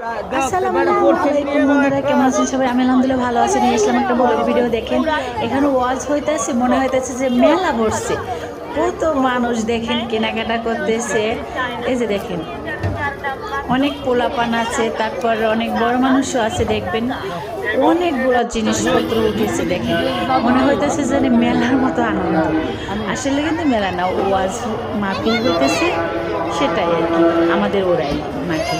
আসসালামু আলাইকুম বন্ধুরা, কেমন আছেন সবাই? আমি আলহামদুলিল্লাহ ভালো আছি। নিয়ে আসলাম একটা ব্লগ ভিডিও। দেখেন এখানে ওয়াজ হইতেছে, মনে হইতেছে যে মেলা বসছে। কত মানুষ দেখেন কেনাকাটা করতেছে। এই যে দেখেন অনেক পোলাপান আছে, তারপর অনেক বড় মানুষও আছে। দেখবেন অনেকগুলো জিনিসপত্র উঠেছে। দেখেন মনে হইতেছে যে মেলার মতো আনন্দ। আসলে কিন্তু মেলা না, ওয়াজ মাহফিল হইতেছে, সেটাই আর কি। আমাদের ওরাই মাঠে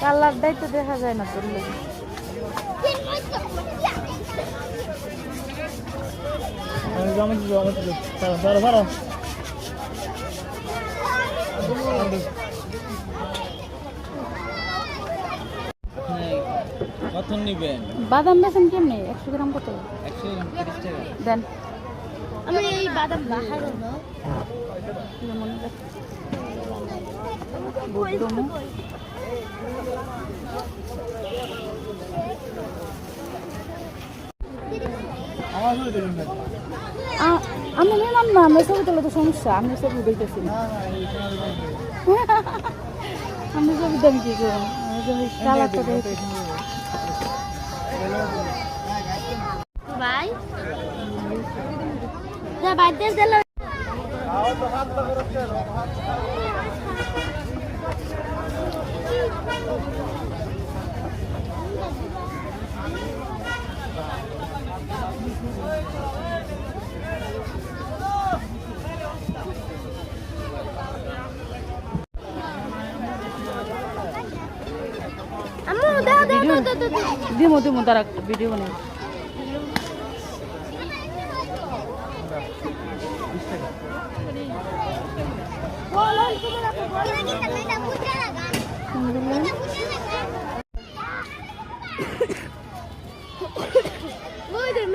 কালারটাই তো দেখা যায় না তোর লোক। বাদাম বেছেন কেমনি? 100 গ্রাম কত? 100 গ্রাম 30 টাকা দেন। আমি এই বাদাম বাহারো না মনে রাখছি। বুদ্ধমু আমি নিলাম না, আমি ছবি তোলা তো সমস্যা। আমি ছবি দেখতেছি না, আমি ছবি দাম কি করবো? কালারটা দেখে ভাই যা বাইতে দিল। দিমো দিমো তারা ভিডিও বানাই।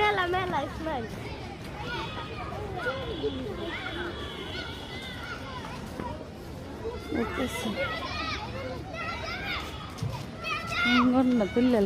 মেলা মেলা ইসমাইল তুললে